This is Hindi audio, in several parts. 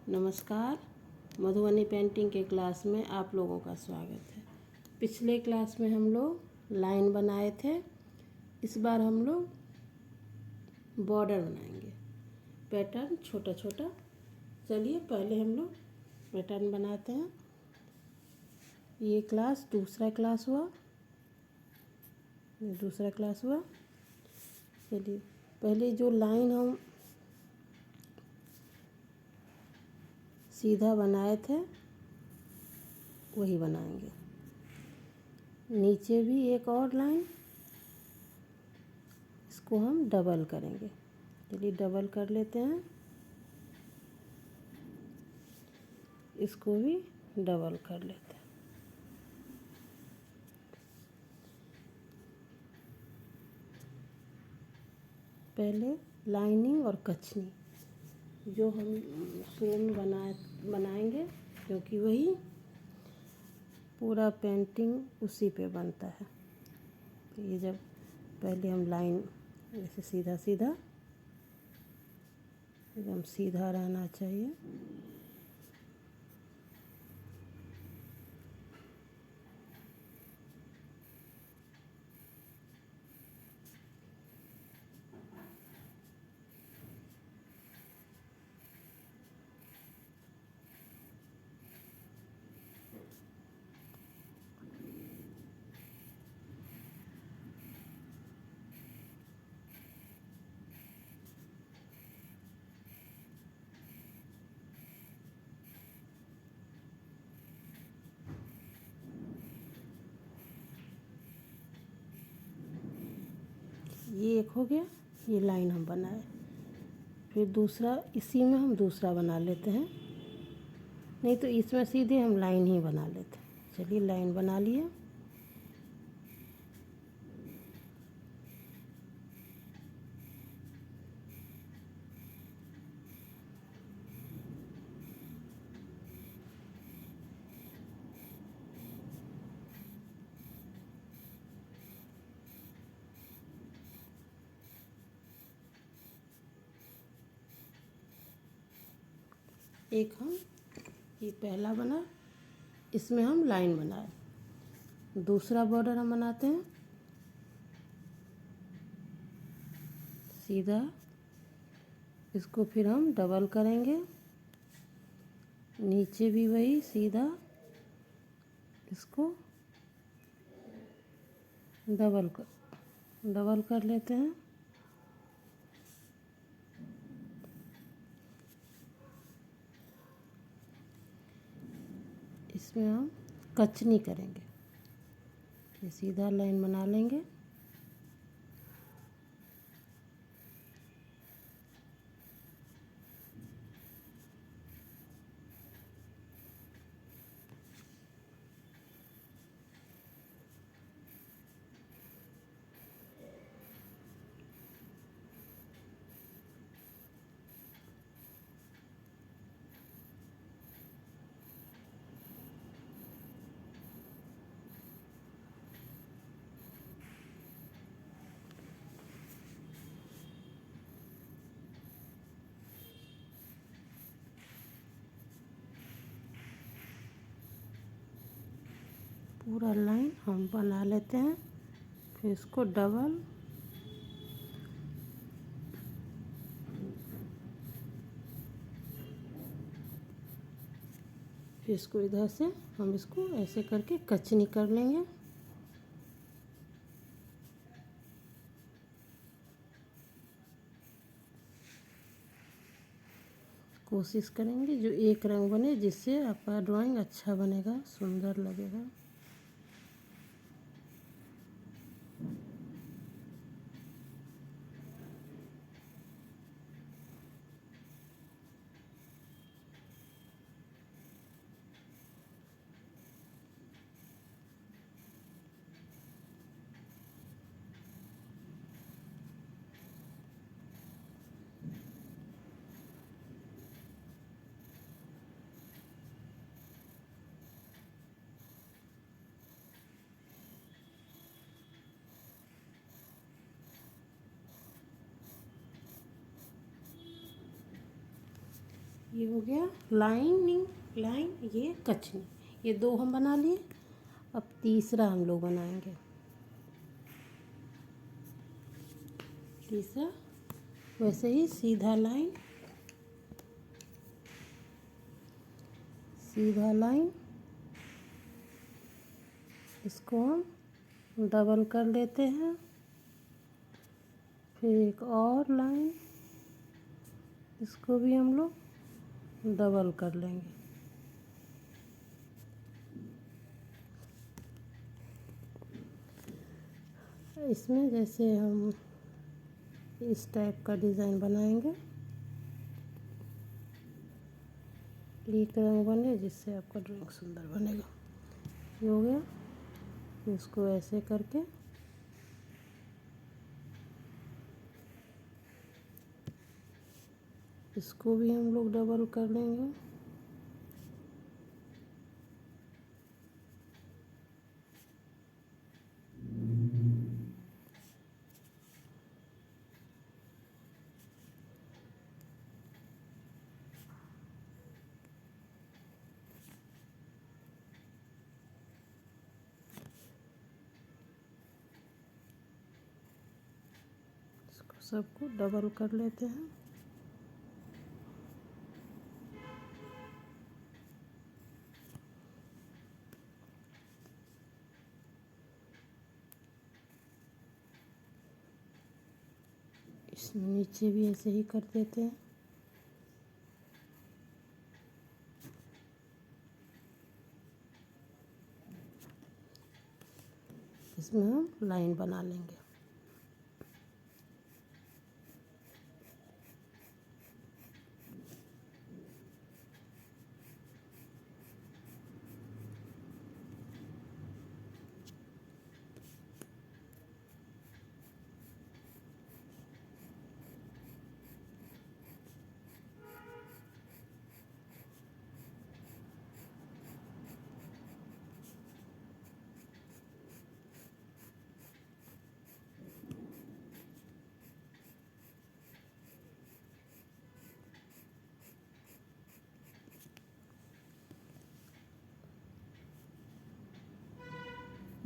नमस्कार। मधुबनी पेंटिंग के क्लास में आप लोगों का स्वागत है। पिछले क्लास में हम लोग लाइन बनाए थे। इस बार हम लोग बॉर्डर बनाएंगे। पैटर्न छोटा छोटा। चलिए पहले हम लोग पैटर्न बनाते हैं। ये क्लास दूसरा क्लास हुआ। चलिए पहले जो लाइन हम सीधा बनाए थे वही बनाएंगे। नीचे भी एक और लाइन, इसको हम डबल करेंगे। चलिए डबल कर लेते हैं। इसको भी डबल कर लेते हैं। पहले लाइनिंग और कचनी जो हम शुरू में बनाएंगे, क्योंकि वही पूरा पेंटिंग उसी पे बनता है। तो ये जब पहले हम लाइन ऐसे सीधा सीधा, एकदम सीधा रहना चाहिए। ये एक हो गया, ये लाइन हम बनाए। फिर दूसरा, इसी में हम दूसरा बना लेते हैं, नहीं तो इसमें सीधे हम लाइन ही बना लेते हैं। चलिए लाइन बना लिए। एक हम ये पहला बना, इसमें हम लाइन बनाए। दूसरा बॉर्डर हम बनाते हैं सीधा। इसको फिर हम डबल करेंगे। नीचे भी वही सीधा, इसको डबल कर लेते हैं। इसमें हम कचनी करेंगे। ये सीधा लाइन बना लेंगे। पूरा लाइन हम बना लेते हैं। फिर इसको डबल, फिर इसको इधर से हम इसको ऐसे करके कचनी कर लेंगे। कोशिश करेंगे जो एक रंग बने, जिससे आपका ड्राइंग अच्छा बनेगा, सुंदर लगेगा। ये हो गया लाइनिंग, लाइन, ये कचनी, ये दो हम बना लिए। अब तीसरा हम लोग बनाएंगे। तीसरा वैसे ही सीधा लाइन, सीधा लाइन, इसको हम डबल कर लेते हैं। फिर एक और लाइन, इसको भी हम लोग डबल कर लेंगे। इसमें जैसे हम इस टाइप का डिज़ाइन बनाएंगे, एक रंग बने जिससे आपका ड्राइंग सुंदर बनेगा। ये हो गया। इसको ऐसे करके इसको भी हम लोग डबल कर लेंगे। इसको सबको डबल कर लेते हैं। इसमें नीचे भी ऐसे ही कर देते हैं। इसमें हम लाइन बना लेंगे।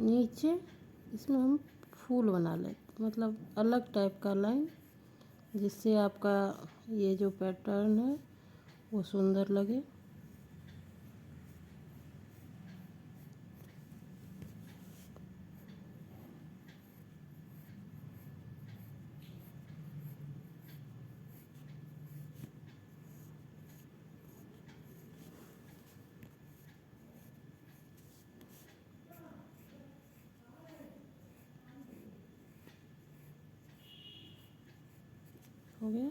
नीचे इसमें हम फूल बना लेते, मतलब अलग टाइप का लाइन, जिससे आपका ये जो पैटर्न है वो सुंदर लगे। हो गया।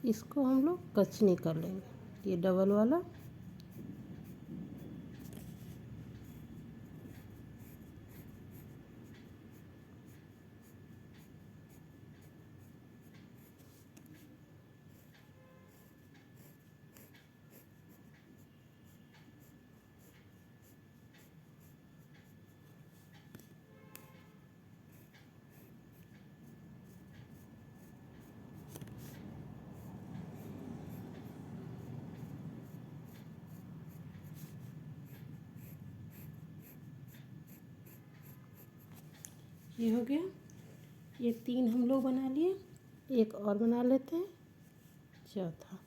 इसको हम लोग कचनी कर लेंगे, ये डबल वाला। ये हो गया। ये तीन हम लोग बना लिए। एक और बना लेते हैं, चौथा।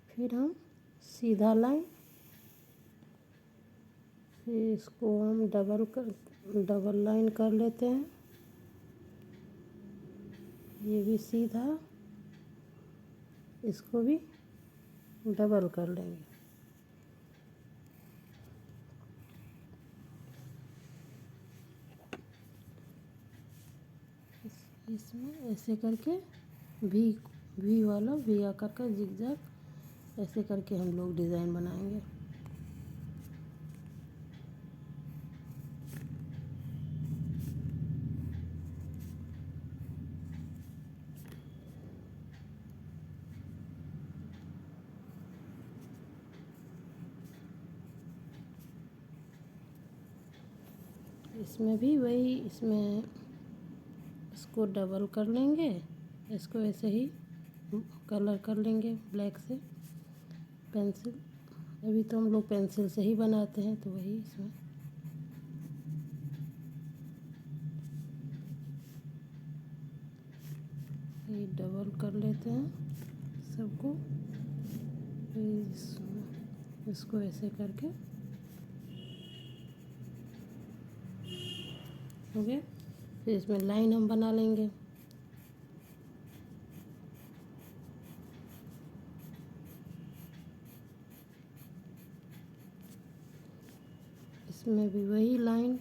फिर हम सीधा लाइन, फिर इसको हम डबल लाइन कर लेते हैं। ये भी सीधा, इसको भी डबल कर लेंगे। इसमें ऐसे करके वी वाला, वी आकर का जिगजैग ऐसे करके हम लोग डिज़ाइन बनाएंगे। इसमें भी वही, इसमें इसको डबल कर लेंगे, इसको ऐसे ही कलर कर लेंगे ब्लैक से पेंसिल। अभी तो हम लोग पेंसिल से ही बनाते हैं, तो वही इसमें ये डबल कर लेते हैं सबको। इसको ऐसे करके हो गया। फिर इसमें लाइन हम बना लेंगे। इसमें भी वही लाइन,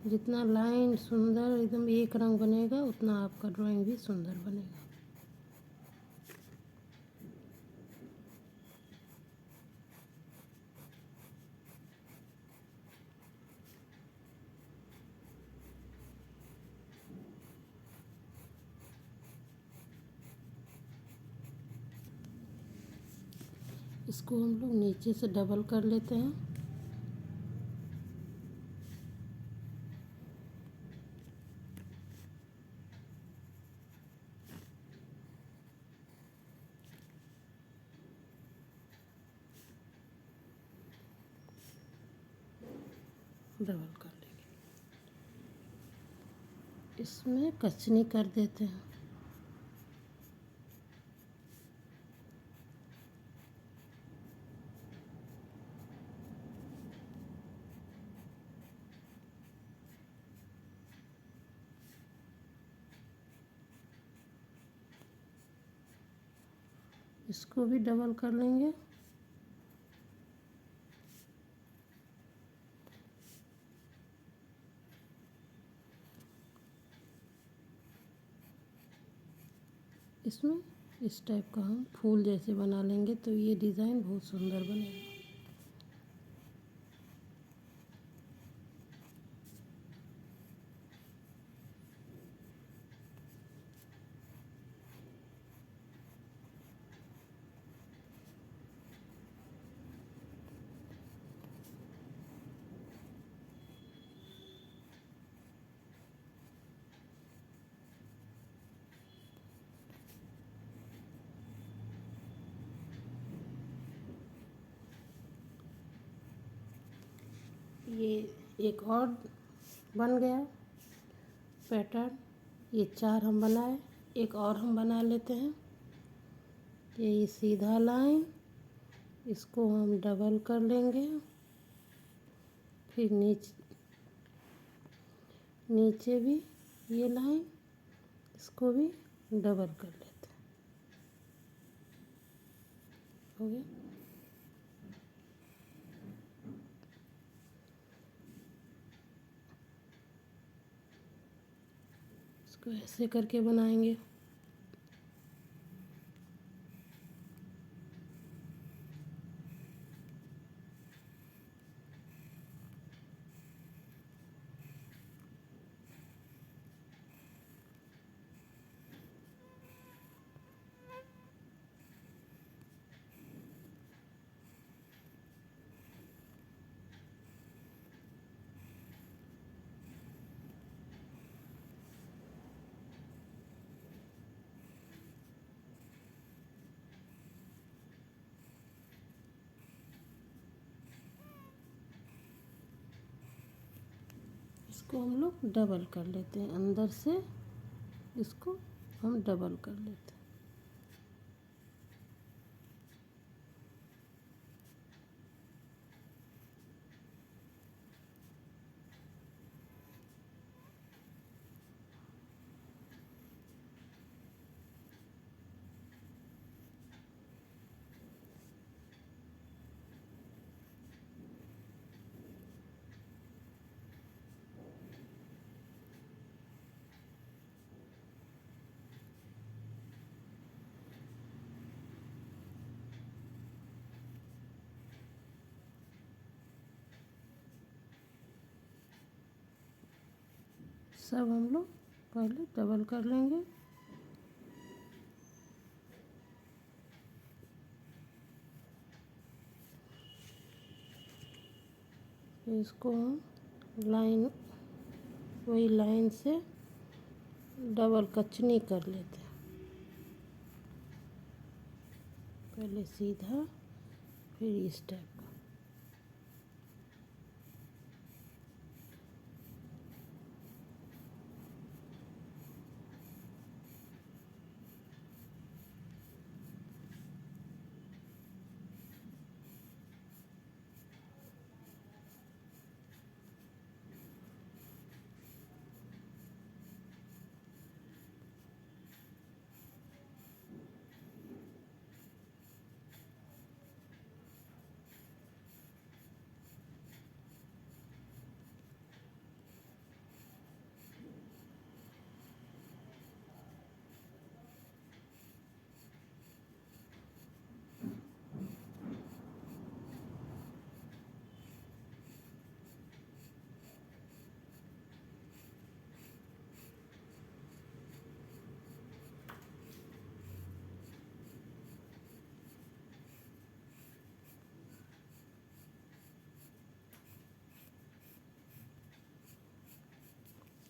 जितना लाइन सुंदर एकदम एक रंग बनेगा उतना आपका ड्राइंग भी सुंदर बनेगा। इसको हम लोग नीचे से डबल कर लेते हैं। डबल कर लेंगे। इसमें कचनी कर देते हैं। इसको भी डबल कर लेंगे। इसमें इस टाइप का हम फूल जैसे बना लेंगे तो ये डिज़ाइन बहुत सुंदर बनेगा। ये एक और बन गया पैटर्न। ये 4 हम बनाए, एक और हम बना लेते हैं। ये सीधा लाइन, इसको हम डबल कर लेंगे। फिर नीचे भी ये लाइन, इसको भी डबल कर लेते हैं। हो गया। इसको ऐसे करके बनाएंगे। इसको हम लोग डबल कर लेते हैं, अंदर से इसको हम डबल कर लेते हैं। सब हम लोग पहले डबल कर लेंगे। फिर इसको हम लाइन, वही लाइन से डबल कचनी कर लेते हैं। पहले सीधा फिर इस टाइप का।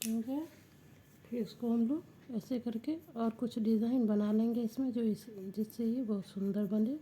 हो गया। फिर इसको हम लोग ऐसे करके और कुछ डिज़ाइन बना लेंगे इसमें, जो जिससे ये बहुत सुंदर बने।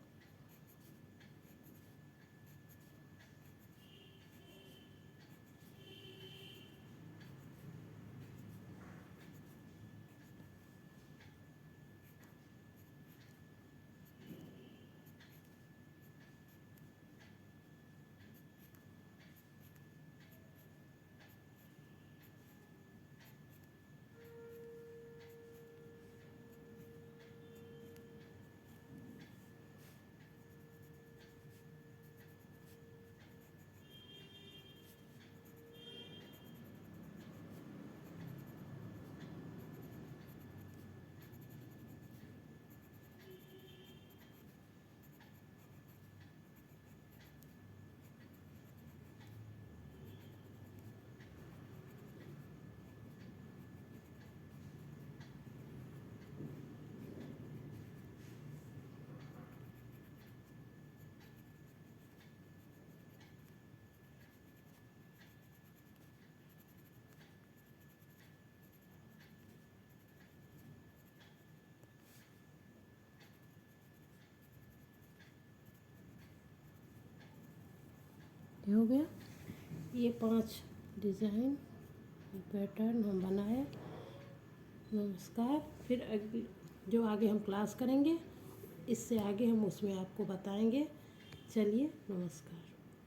ये हो गया। ये 5 डिज़ाइन पैटर्न हम बनाए। नमस्कार। फिर जो आगे हम क्लास करेंगे, इससे आगे हम उसमें आपको बताएंगे। चलिए, नमस्कार।